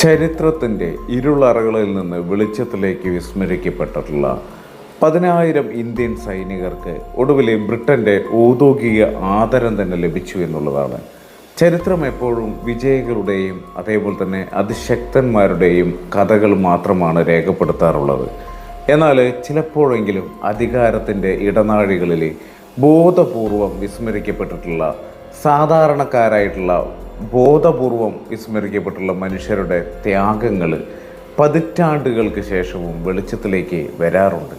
ചരിത്രത്തിൻ്റെ ഇരുളറകളിൽ നിന്ന് വെളിച്ചത്തിലേക്ക് വിസ്മരിക്കപ്പെട്ടിട്ടുള്ള 10,000 ഇന്ത്യൻ സൈനികർക്ക് ഒടുവിൽ ബ്രിട്ടൻ്റെ ഔദ്യോഗിക ആദരം തന്നെ ലഭിച്ചു എന്നുള്ളതാണ്. ചരിത്രം എപ്പോഴും വിജയികളുടെയും അതേപോലെ തന്നെ അതിശക്തന്മാരുടെയും കഥകൾ മാത്രമാണ് രേഖപ്പെടുത്താറുള്ളത്. എന്നാൽ ചിലപ്പോഴെങ്കിലും അധികാരത്തിൻ്റെ ഇടനാഴികളിൽ ബോധപൂർവം വിസ്മരിക്കപ്പെട്ടിട്ടുള്ള സാധാരണക്കാരായിട്ടുള്ള ബോധപൂർവം വിസ്മരിക്കപ്പെട്ടുള്ള മനുഷ്യരുടെ ത്യാഗങ്ങൾ പതിറ്റാണ്ടുകൾക്ക് ശേഷവും വെളിച്ചത്തിലേക്ക് വരാറുണ്ട്.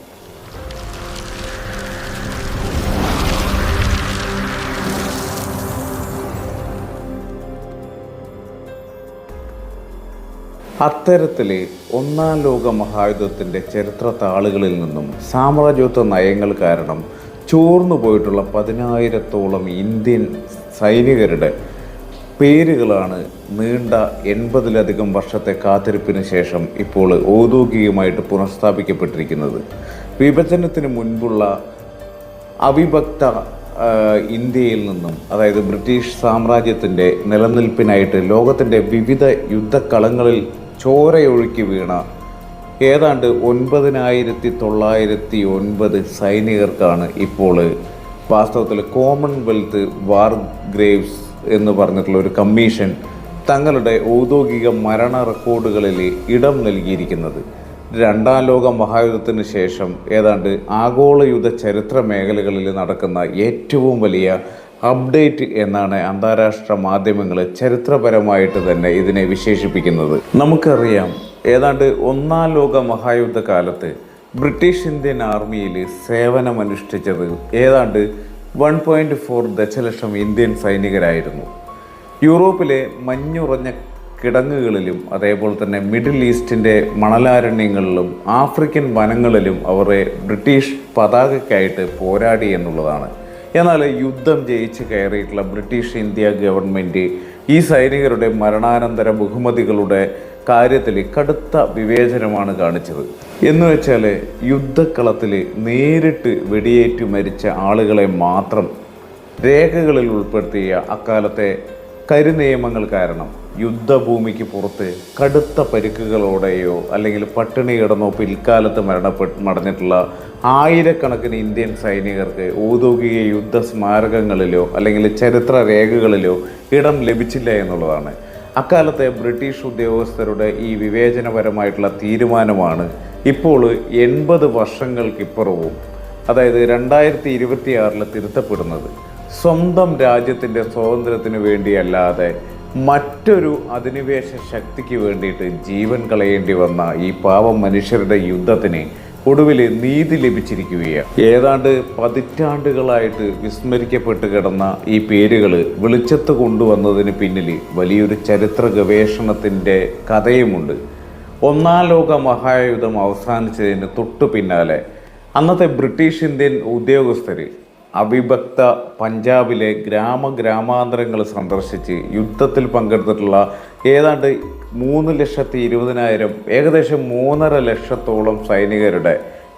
അത്തരത്തിൽ ഒന്നാം ലോക മഹായുദ്ധത്തിൻ്റെ ചരിത്ര താളുകളിൽ നിന്നും സാമ്രാജ്യത്വ നയങ്ങൾ കാരണം ചോർന്നു പോയിട്ടുള്ള 10,000-ഓളം ഇന്ത്യൻ സൈനികരുടെ പേരുകളാണ് നീണ്ട 80-ലധികം വർഷത്തെ കാത്തിരിപ്പിന് ശേഷം ഇപ്പോൾ ഔദ്യോഗികമായിട്ട് പുനഃസ്ഥാപിക്കപ്പെട്ടിരിക്കുന്നത്. വിഭജനത്തിന് മുൻപുള്ള അവിഭക്ത ഇന്ത്യയിൽ നിന്നും, അതായത് ബ്രിട്ടീഷ് സാമ്രാജ്യത്തിൻ്റെ നിലനിൽപ്പിനായിട്ട് ലോകത്തിൻ്റെ വിവിധ യുദ്ധക്കളങ്ങളിൽ ചോരയൊഴുക്കി വീണ ഏതാണ്ട് 9,909 സൈനികർക്കാണ് ഇപ്പോൾ വാസ്തവത്തിൽ കോമൺവെൽത്ത് വാർ ഗ്രേവ്സ് എന്ന് പറഞ്ഞിട്ടുള്ള ഒരു കമ്മീഷൻ തങ്ങളുടെ ഔദ്യോഗിക മരണ റെക്കോർഡുകളിൽ ഇടം നൽകിയിരിക്കുന്നത്. രണ്ടാം ലോക മഹായുദ്ധത്തിന് ശേഷം ഏതാണ്ട് ആഗോള യുദ്ധ ചരിത്ര മേഖലകളിൽ നടക്കുന്ന ഏറ്റവും വലിയ അപ്ഡേറ്റ് എന്നാണ് അന്താരാഷ്ട്ര മാധ്യമങ്ങൾ ചരിത്രപരമായിട്ട് തന്നെ ഇതിനെ വിശേഷിപ്പിക്കുന്നത്. നമുക്കറിയാം, ഏതാണ്ട് ഒന്നാം ലോക മഹായുദ്ധ കാലത്ത് ബ്രിട്ടീഷ് ഇന്ത്യൻ ആർമിയിൽ സേവനമനുഷ്ഠിച്ചത് ഏതാണ്ട് 1.4 ദശലക്ഷം ഇന്ത്യൻ സൈനികരായിരുന്നു. യൂറോപ്പിലെ മഞ്ഞുറഞ്ഞ കിടങ്ങുകളിലും അതേപോലെ തന്നെ മിഡിൽ ഈസ്റ്റിൻ്റെ മണലാരണ്യങ്ങളിലും ആഫ്രിക്കൻ വനങ്ങളിലും അവരെ ബ്രിട്ടീഷ് പതാകയ്ക്കായിട്ട് പോരാടി എന്നുള്ളതാണ്. എന്നാൽ യുദ്ധം ജയിച്ച് കയറിയിട്ടുള്ള ബ്രിട്ടീഷ് ഇന്ത്യ ഗവൺമെൻറ് ഈ സൈനികരുടെ മരണാനന്തര ബഹുമതികളുടെ കാര്യത്തിൽ കടുത്ത വിവേചനമാണ് കാണിച്ചത്. എന്നുവെച്ചാൽ യുദ്ധക്കളത്തിൽ നേരിട്ട് വെടിയേറ്റ് മരിച്ച ആളുകളെ മാത്രം രേഖകളിൽ ഉൾപ്പെടുത്തിയ അക്കാലത്തെ കരിനിയമങ്ങൾ കാരണം യുദ്ധഭൂമിക്ക് പുറത്ത് കടുത്ത പരിക്കുകളോടെയോ അല്ലെങ്കിൽ പട്ടിണി കിടന്നോ പിൽക്കാലത്ത് മടഞ്ഞിട്ടുള്ള ആയിരക്കണക്കിന് ഇന്ത്യൻ സൈനികർക്ക് ഔദ്യോഗിക യുദ്ധ സ്മാരകങ്ങളിലോ അല്ലെങ്കിൽ ചരിത്ര രേഖകളിലോ ഇടം ലഭിച്ചില്ല എന്നുള്ളതാണ്. അക്കാലത്തെ ബ്രിട്ടീഷ് ഉദ്യോഗസ്ഥരുടെ ഈ വിവേചനപരമായിട്ടുള്ള തീരുമാനമാണ് ഇപ്പോൾ 80 വർഷങ്ങൾക്കിപ്പുറവും, അതായത് 2026 തിരുത്തപ്പെടുന്നത്. സ്വന്തം രാജ്യത്തിൻ്റെ സ്വാതന്ത്ര്യത്തിന് വേണ്ടിയല്ലാതെ മറ്റൊരു അധിനിവേശ ശക്തിക്ക് വേണ്ടിയിട്ട് ജീവൻ കളയേണ്ടി വന്ന ഈ പാവം മനുഷ്യരുടെ യുദ്ധത്തിന് ഒടുവിൽ നീതി ലഭിച്ചിരിക്കുകയാണ്. ഏതാണ്ട് പതിറ്റാണ്ടുകളായിട്ട് വിസ്മരിക്കപ്പെട്ട് കിടന്ന ഈ പേരുകൾ വെളിച്ചത്ത് കൊണ്ടുവന്നതിന് പിന്നിൽ വലിയൊരു ചരിത്ര ഗവേഷണത്തിൻ്റെ കഥയുമുണ്ട്. ഒന്നാം ലോക മഹായുദ്ധം അവസാനിച്ചതിന് തൊട്ടു പിന്നാലെ അന്നത്തെ ബ്രിട്ടീഷ് ഇന്ത്യൻ ഉദ്യോഗസ്ഥർ അവിഭക്ത പഞ്ചാബിലെ ഗ്രാമാന്തരങ്ങൾ സന്ദർശിച്ച് യുദ്ധത്തിൽ പങ്കെടുത്തിട്ടുള്ള ഏതാണ്ട് 3,20,000 ഏകദേശം 3.5 ലക്ഷത്തോളം സൈനികരുടെ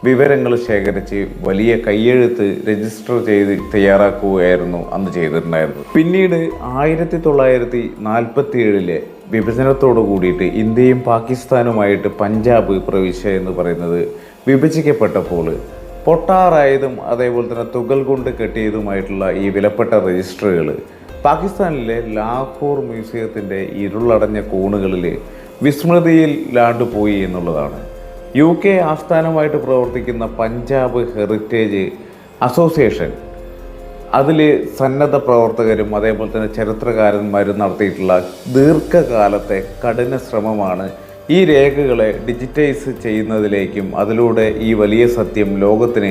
വിവരങ്ങൾ ശേഖരിച്ച് വലിയ കയ്യെഴുത്ത് രജിസ്റ്റർ ചെയ്ത് തയ്യാറാക്കുകയായിരുന്നു അന്ന് ചെയ്തിട്ടുണ്ടായിരുന്നത്. പിന്നീട് 1947 വിഭജനത്തോടു കൂടിയിട്ട് ഇന്ത്യയും പാകിസ്ഥാനുമായിട്ട് പഞ്ചാബ് പ്രവിശ്യ എന്ന് പറയുന്നത് വിഭജിക്കപ്പെട്ടപ്പോൾ പൊട്ടാറായതും അതേപോലെ തന്നെ തുകൽ കൊണ്ട് കെട്ടിയതുമായിട്ടുള്ള ഈ വിലപ്പെട്ട രജിസ്റ്ററുകൾ പാകിസ്ഥാനിലെ ലാഹോർ മ്യൂസിയത്തിൻ്റെ ഇരുളടഞ്ഞ കോണുകളിൽ വിസ്മൃതിയിൽ ലാണ്ടുപോയി എന്നുള്ളതാണ്. UK ആസ്ഥാനമായിട്ട് പ്രവർത്തിക്കുന്ന പഞ്ചാബ് ഹെറിറ്റേജ് അസോസിയേഷൻ, അതിൽ സന്നദ്ധ പ്രവർത്തകരും അതേപോലെ തന്നെ ചരിത്രകാരന്മാരും നടത്തിയിട്ടുള്ള ദീർഘകാലത്തെ കഠിന ശ്രമമാണ് ഈ രേഖകളെ ഡിജിറ്റൈസ് ചെയ്യുന്നതിലേക്കും അതിലൂടെ ഈ വലിയ സത്യം ലോകത്തിന്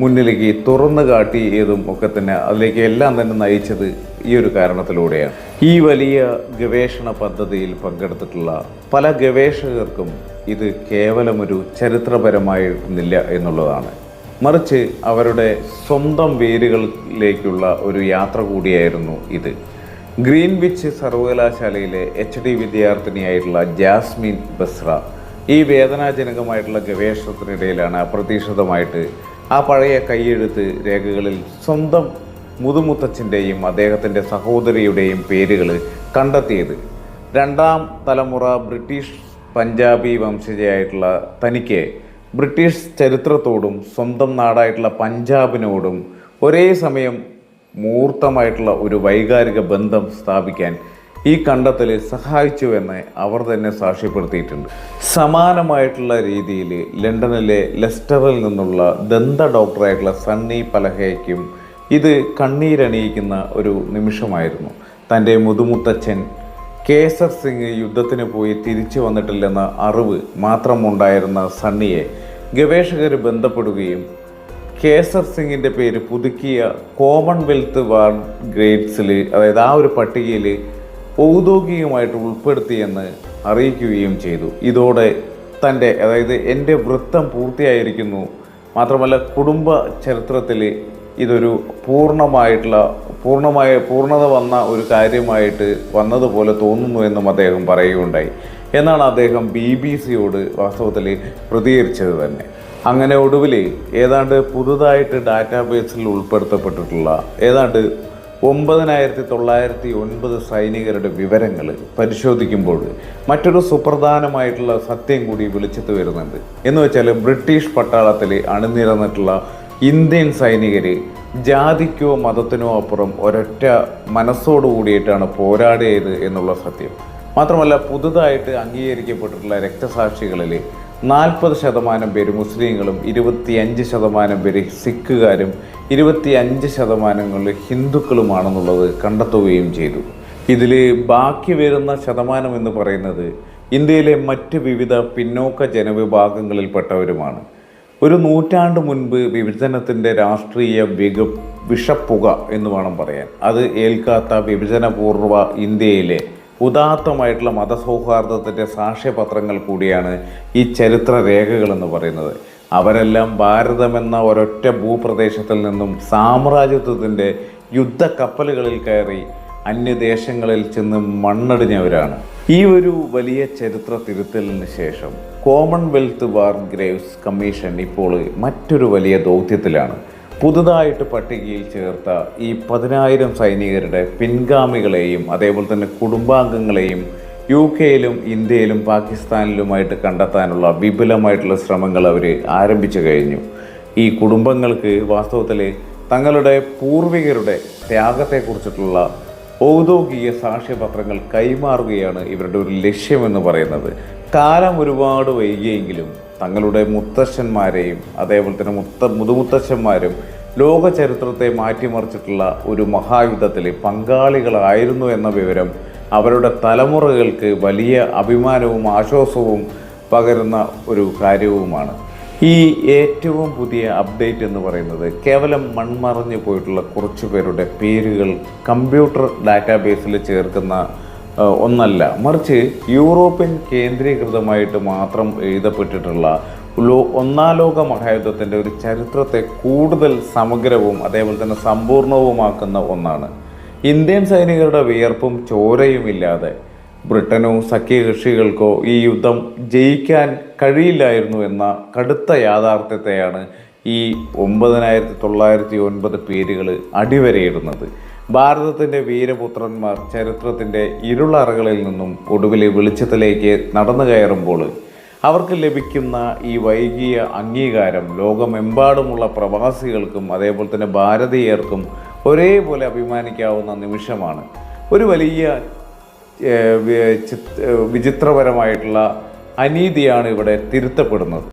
മുന്നിലേക്ക് തുറന്നു കാട്ടിയതും ഒക്കെ തന്നെ അതിലേക്ക് എല്ലാം തന്നെ നയിച്ചത് ഈ ഒരു കാരണത്തിലൂടെയാണ്. ഈ വലിയ ഗവേഷണ പദ്ധതിയിൽ പങ്കെടുത്തിട്ടുള്ള പല ഗവേഷകർക്കും ഇത് കേവലമൊരു ചരിത്രപരമായിരുന്നില്ല എന്നുള്ളതാണ്, മറിച്ച് അവരുടെ സ്വന്തം വേരുകളിലേക്കുള്ള ഒരു യാത്ര കൂടിയായിരുന്നു ഇത്. ഗ്രീൻവിച്ച് സർവകലാശാലയിലെ HD വിദ്യാർത്ഥിനിയായിട്ടുള്ള ജാസ്മിൻ ബസ്ര ഈ വേദനാജനകമായിട്ടുള്ള ഗവേഷണത്തിനിടയിലാണ് അപ്രതീക്ഷിതമായിട്ട് ആ പഴയ കൈയെഴുത്ത് രേഖകളിൽ സ്വന്തം മുതുമുത്തച്ഛൻ്റെയും അദ്ദേഹത്തിൻ്റെ സഹോദരിയുടെയും പേരുകൾ കണ്ടെത്തിയത്. രണ്ടാം തലമുറ ബ്രിട്ടീഷ് പഞ്ചാബി വംശജയായിട്ടുള്ള തനിക്ക് ബ്രിട്ടീഷ് ചരിത്രത്തോടും സ്വന്തം നാടായിട്ടുള്ള പഞ്ചാബിനോടും ഒരേ സമയം മൂർത്തമായിട്ടുള്ള ഒരു വൈകാരിക ബന്ധം സ്ഥാപിക്കാൻ ഈ കണ്ടെത്തൽ സഹായിച്ചുവെന്ന് അവർ തന്നെ സാക്ഷ്യപ്പെടുത്തിയിട്ടുണ്ട്. സമാനമായിട്ടുള്ള രീതിയിൽ ലണ്ടനിലെ ലെസ്റ്ററിൽ നിന്നുള്ള ദന്ത ഡോക്ടറായിട്ടുള്ള സണ്ണി പലഹയ്ക്കും ഇത് കണ്ണീരണിയിക്കുന്ന ഒരു നിമിഷമായിരുന്നു. തൻ്റെ മുതുമുത്തച്ഛൻ കേസർ സിംഗ് യുദ്ധത്തിന് പോയി തിരിച്ചു വന്നിട്ടില്ലെന്ന അറിവ് മാത്രമുണ്ടായിരുന്ന സണ്ണിയെ ഗവേഷകർ ബന്ധപ്പെടുകയും കേസർ സിംഗിൻ്റെ പേര് പുതുക്കിയ കോമൺവെൽത്ത് വാർ ഗ്രേഡ്സിൽ, അതായത് ആ ഒരു പട്ടികയിൽ ഔദ്യോഗികമായിട്ട് ഉൾപ്പെടുത്തിയെന്ന് അറിയിക്കുകയും ചെയ്തു. ഇതോടെ അതായത് എൻ്റെ വൃത്തം പൂർത്തിയായിരിക്കുന്നു, മാത്രമല്ല കുടുംബ ചരിത്രത്തിൽ ഇതൊരു പൂർണ്ണത വന്ന ഒരു കാര്യമായിട്ട് വന്നതുപോലെ തോന്നുന്നു എന്നും അദ്ദേഹം പറയുകയുണ്ടായി എന്നാണ് അദ്ദേഹം BBC-യോട് വാസ്തവത്തിൽ പ്രതികരിച്ചത് തന്നെ. അങ്ങനെ ഒടുവിൽ ഏതാണ്ട് പുതുതായിട്ട് ഡാറ്റാബേസിൽ ഉൾപ്പെടുത്തപ്പെട്ടിട്ടുള്ള ഏതാണ്ട് 9909 സൈനികരുടെ വിവരങ്ങൾ പരിശോധിക്കുമ്പോൾ മറ്റൊരു സുപ്രധാനമായിട്ടുള്ള സത്യം കൂടി വെളിച്ചത്ത് വരുന്നുണ്ട്. എന്ന് വെച്ചാൽ ബ്രിട്ടീഷ് പട്ടാളത്തിൽ അണിനിരന്നിട്ടുള്ള ഇന്ത്യൻ സൈനികർ ജാതിക്കോ മതത്തിനോ അപ്പുറം ഒരൊറ്റ മനസ്സോടുകൂടിയിട്ടാണ് പോരാടിയത് എന്നുള്ള സത്യം. മാത്രമല്ല പുതുതായിട്ട് അംഗീകരിക്കപ്പെട്ടിട്ടുള്ള രക്തസാക്ഷികളിൽ 40% പേര് മുസ്ലിങ്ങളും 25% പേര് സിഖുകാരും 25% ഹിന്ദുക്കളുമാണെന്നുള്ളത് കണ്ടെത്തുകയും ചെയ്തു. ഇതിൽ ബാക്കി വരുന്ന ശതമാനം എന്ന് പറയുന്നത് ഇന്ത്യയിലെ മറ്റ് വിവിധ പിന്നോക്ക ജനവിഭാഗങ്ങളിൽപ്പെട്ടവരുമാണ്. ഒരു നൂറ്റാണ്ട് മുൻപ് വിഭജനത്തിൻ്റെ രാഷ്ട്രീയ വിഷപ്പുക എന്ന് വേണം പറയാൻ. അത് ഏൽക്കാത്ത വിഭജനപൂർവ്വ ഇന്ത്യയിലെ ഉദാത്തമായിട്ടുള്ള മതസൗഹാർദ്ദത്തിൻ്റെ സാക്ഷ്യപത്രങ്ങൾ കൂടിയാണ് ഈ ചരിത്ര രേഖകളെന്ന് പറയുന്നത്. അവരെല്ലാം ഭാരതമെന്ന ഒരൊറ്റ ഭൂപ്രദേശത്തിൽ നിന്നും സാമ്രാജ്യത്വത്തിൻ്റെ യുദ്ധക്കപ്പലുകളിൽ കയറി അന്യദേശങ്ങളിൽ ചെന്ന് മണ്ണടിഞ്ഞവരാണ്. ഈ ഒരു വലിയ ചരിത്ര തിരുത്തലിന് ശേഷം കോമൺവെൽത്ത് വാർ ഗ്രേവ്സ് കമ്മീഷൻ ഇപ്പോൾ മറ്റൊരു വലിയ ദൗത്യത്തിലാണ്. പുതുതായിട്ട് പട്ടികയിൽ ചേർത്ത ഈ 10,000 സൈനികരുടെ പിൻഗാമികളെയും അതേപോലെ തന്നെ കുടുംബാംഗങ്ങളെയും UK-യിലും ഇന്ത്യയിലും പാകിസ്ഥാനിലുമായിട്ട് കണ്ടെത്താനുള്ള വിപുലമായിട്ടുള്ള ശ്രമങ്ങൾ അവർ ആരംഭിച്ചു കഴിഞ്ഞു. ഈ കുടുംബങ്ങൾക്ക് വാസ്തവത്തിൽ തങ്ങളുടെ പൂർവികരുടെ ത്യാഗത്തെക്കുറിച്ചിട്ടുള്ള ഔദ്യോഗിക സാക്ഷ്യപത്രങ്ങൾ കൈമാറുകയാണ് ഇവരുടെ ഒരു ലക്ഷ്യമെന്ന് പറയുന്നത്. കാലം ഒരുപാട് വൈകിയെങ്കിലും തങ്ങളുടെ മുത്തശ്ശന്മാരെയും അതേപോലെ തന്നെ മുതുമുത്തശ്ശന്മാരും ലോക ചരിത്രത്തെ മാറ്റിമറിച്ചിട്ടുള്ള ഒരു മഹായുദ്ധത്തിൽ പങ്കാളികളായിരുന്നു എന്ന വിവരം അവരുടെ തലമുറകൾക്ക് വലിയ അഭിമാനവും ആശ്വാസവും പകരുന്ന ഒരു കാര്യവുമാണ്. ഈ ഏറ്റവും പുതിയ അപ്ഡേറ്റ് എന്ന് പറയുന്നത് കേവലം മൺമറഞ്ഞു പോയിട്ടുള്ള കുറച്ചു പേരുടെ പേരുകൾ കമ്പ്യൂട്ടർ ഡാറ്റാബേസിൽ ചേർക്കുന്ന ഒന്നല്ല, മറിച്ച് യൂറോപ്യൻ കേന്ദ്രീകൃതമായിട്ട് മാത്രം എഴുതപ്പെട്ടിട്ടുള്ള ഒന്നാം ലോക മഹായുദ്ധത്തിൻ്റെ ഒരു ചരിത്രത്തെ കൂടുതൽ സമഗ്രവും അതേപോലെ തന്നെ സമ്പൂർണവുമാക്കുന്ന ഒന്നാണ്. ഇന്ത്യൻ സൈനികരുടെ വിയർപ്പും ചോരയുമില്ലാതെ ബ്രിട്ടനോ സഖ്യകക്ഷികൾക്കോ ഈ യുദ്ധം ജയിക്കാൻ കഴിയില്ലായിരുന്നു എന്ന കടുത്ത യാഥാർത്ഥ്യത്തെയാണ് ഈ 9909 പേരുകൾ അടിവരയിടുന്നത്. ഭാരതത്തിൻ്റെ വീരപുത്രന്മാർ ചരിത്രത്തിൻ്റെ ഇരുളറകളിൽ നിന്നും ഒടുവിൽ വെളിച്ചത്തിലേക്ക് നടന്നു കയറുമ്പോൾ അവർക്ക് ലഭിക്കുന്ന ഈ വൈകിയ അംഗീകാരം ലോകമെമ്പാടുമുള്ള പ്രവാസികൾക്കും അതേപോലെ തന്നെ ഭാരതീയർക്കും ഒരേപോലെ അഭിമാനിക്കാവുന്ന നിമിഷമാണ്. ഒരു വലിയ വിചിത്രപരമായിട്ടുള്ള അനീതിയാണ് ഇവിടെ തിരുത്തപ്പെടുന്നത്.